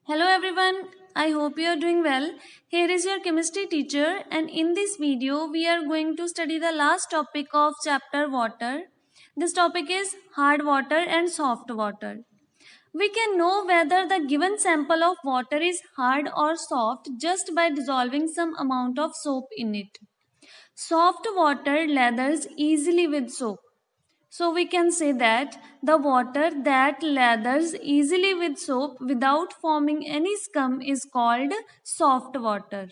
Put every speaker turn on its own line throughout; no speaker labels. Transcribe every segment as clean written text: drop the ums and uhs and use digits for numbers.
Hello everyone, I hope you are doing well. Here is your chemistry teacher, and in this video we are going to study the last topic of chapter water. This topic is hard water and soft water. We can know whether the given sample of water is hard or soft just by dissolving some amount of soap in it. Soft water lathers easily with soap. So we can say that the water that lathers easily with soap without forming any scum is called soft water.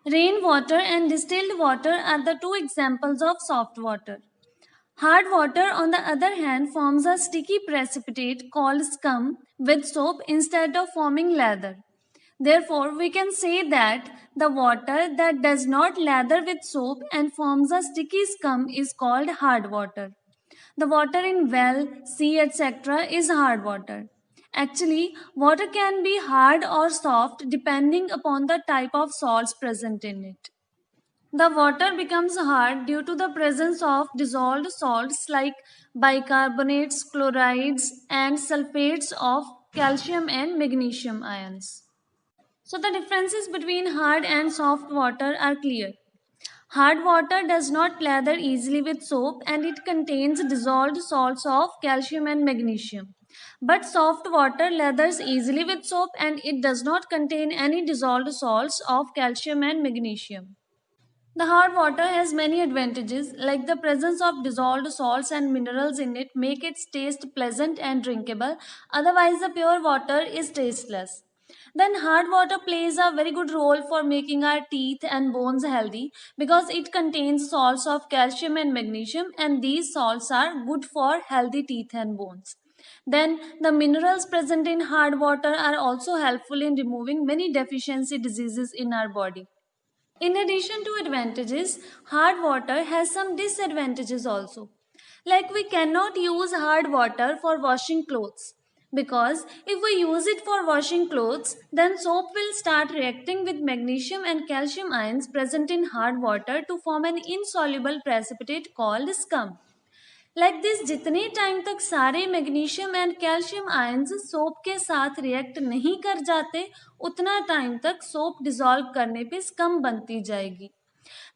Rainwater and distilled water are the two examples of soft water. Hard water, on the other hand, forms a sticky precipitate called scum with soap instead of forming lather. Therefore, we can say that the water that does not lather with soap and forms a sticky scum is called hard water. The water in well, sea, etc. is hard water. Actually, water can be hard or soft depending upon the type of salts present in it. The water becomes hard due to the presence of dissolved salts like bicarbonates, chlorides, and sulfates of calcium and magnesium ions. So, the differences between hard and soft water are clear. Hard water does not lather easily with soap and it contains dissolved salts of calcium and magnesium. But soft water lathers easily with soap and it does not contain any dissolved salts of calcium and magnesium. The hard water has many advantages, like the presence of dissolved salts and minerals in it make its taste pleasant and drinkable, otherwise the pure water is tasteless. Then hard water plays a very good role for making our teeth and bones healthy because it contains salts of calcium and magnesium and these salts are good for healthy teeth and bones. Then the minerals present in hard water are also helpful in removing many deficiency diseases in our body. In addition to advantages, hard water has some disadvantages also. Like we cannot use hard water for washing clothes because if we use it for washing clothes, then soap will start reacting with magnesium and calcium ions present in hard water to form an insoluble precipitate called scum. Like this जितने time तक सारे magnesium and calcium ions soap के साथ react नहीं कर जाते उतना time तक सोप डिसॉल्व करने पे स्कम बनती जाएगी.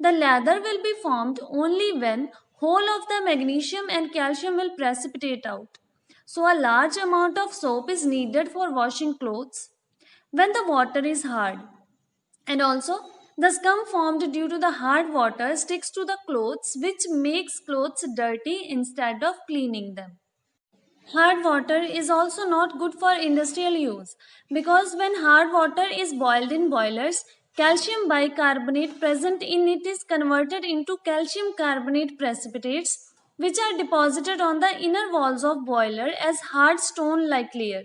The lather will be formed only when whole of the magnesium and calcium will precipitate out. So a large amount of soap is needed for washing clothes when the water is hard. And also, the scum formed due to the hard water sticks to the clothes, which makes clothes dirty instead of cleaning them. Hard water is also not good for industrial use because when hard water is boiled in boilers, calcium bicarbonate present in it is converted into calcium carbonate precipitates, which are deposited on the inner walls of boiler as hard stone like layer.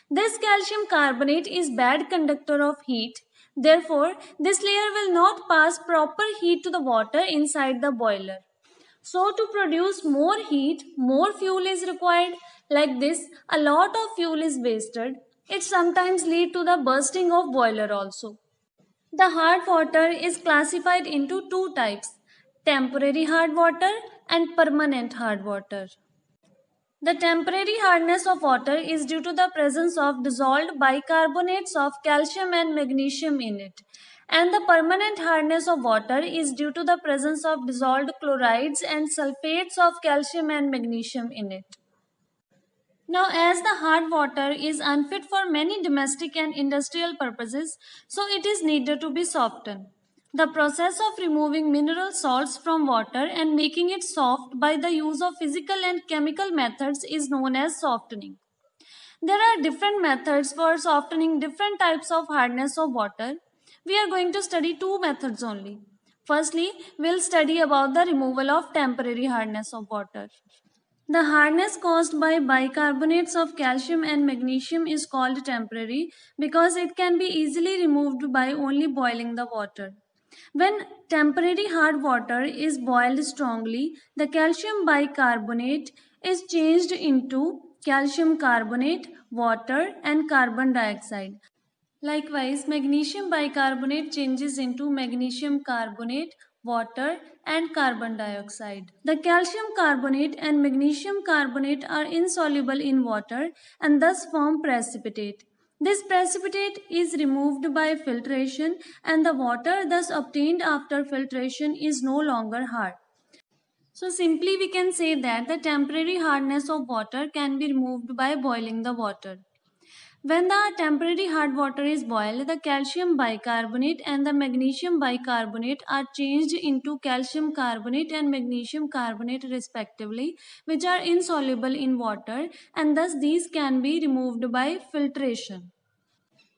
This calcium carbonate is bad conductor of heat. Therefore, this layer will not pass proper heat to the water inside the boiler. So to produce more heat, more fuel is required. Like this, a lot of fuel is wasted. It sometimes leads to the bursting of boiler also. The hard water is classified into two types, temporary hard water and permanent hard water. The temporary hardness of water is due to the presence of dissolved bicarbonates of calcium and magnesium in it. And the permanent hardness of water is due to the presence of dissolved chlorides and sulfates of calcium and magnesium in it. Now, as the hard water is unfit for many domestic and industrial purposes, so it is needed to be softened. The process of removing mineral salts from water and making it soft by the use of physical and chemical methods is known as softening. There are different methods for softening different types of hardness of water. We are going to study two methods only. Firstly, we'll study about the removal of temporary hardness of water. The hardness caused by bicarbonates of calcium and magnesium is called temporary because it can be easily removed by only boiling the water. When temporary hard water is boiled strongly, the calcium bicarbonate is changed into calcium carbonate, water, and carbon dioxide. Likewise, magnesium bicarbonate changes into magnesium carbonate, water, and carbon dioxide. The calcium carbonate and magnesium carbonate are insoluble in water and thus form precipitate. This precipitate is removed by filtration and the water thus obtained after filtration is no longer hard. So simply we can say that the temporary hardness of water can be removed by boiling the water. When the temporary hard water is boiled, the calcium bicarbonate and the magnesium bicarbonate are changed into calcium carbonate and magnesium carbonate respectively, which are insoluble in water, and thus these can be removed by filtration.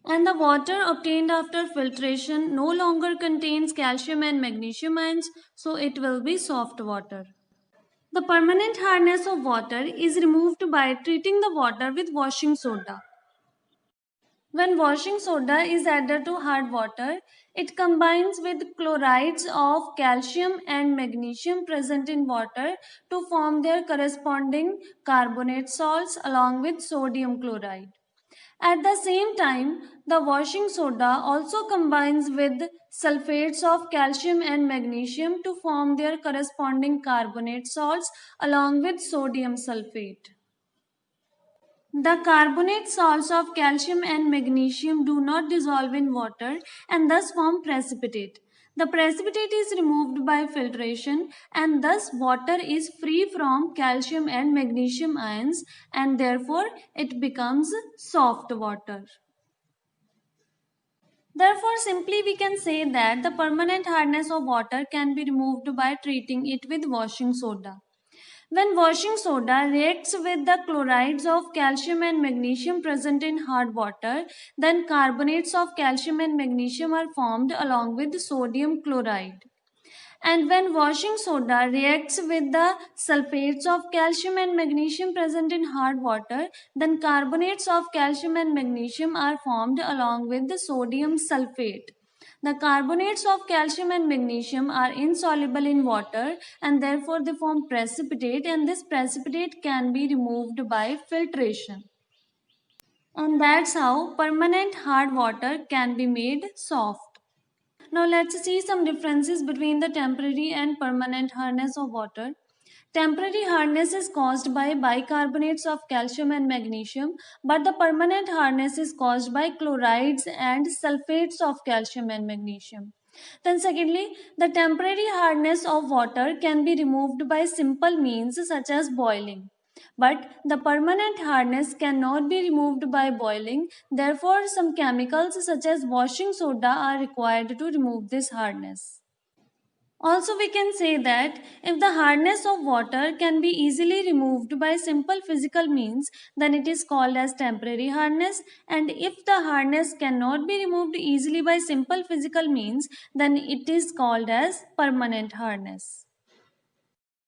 And the water obtained after filtration no longer contains calcium and magnesium ions, so it will be soft water. The permanent hardness of water is removed by treating the water with washing soda. When washing soda is added to hard water, it combines with chlorides of calcium and magnesium present in water to form their corresponding carbonate salts along with sodium chloride. At the same time, the washing soda also combines with sulfates of calcium and magnesium to form their corresponding carbonate salts along with sodium sulfate. The carbonate salts of calcium and magnesium do not dissolve in water and thus form precipitate. The precipitate is removed by filtration and thus water is free from calcium and magnesium ions and therefore it becomes soft water. Therefore, simply we can say that the permanent hardness of water can be removed by treating it with washing soda. When washing soda reacts with the chlorides of calcium and magnesium present in hard water, then carbonates of calcium and magnesium are formed along with sodium chloride. And when washing soda reacts with the sulfates of calcium and magnesium present in hard water, then carbonates of calcium and magnesium are formed along with the sodium sulfate. The carbonates of calcium and magnesium are insoluble in water and therefore they form precipitate, and this precipitate can be removed by filtration. And that's how permanent hard water can be made soft. Now let's see some differences between the temporary and permanent hardness of water. Temporary hardness is caused by bicarbonates of calcium and magnesium, but the permanent hardness is caused by chlorides and sulfates of calcium and magnesium. Then secondly, the temporary hardness of water can be removed by simple means such as boiling. But the permanent hardness cannot be removed by boiling. Therefore, some chemicals such as washing soda are required to remove this hardness. Also, we can say that if the hardness of water can be easily removed by simple physical means, then it is called as temporary hardness. And if the hardness cannot be removed easily by simple physical means, then it is called as permanent hardness.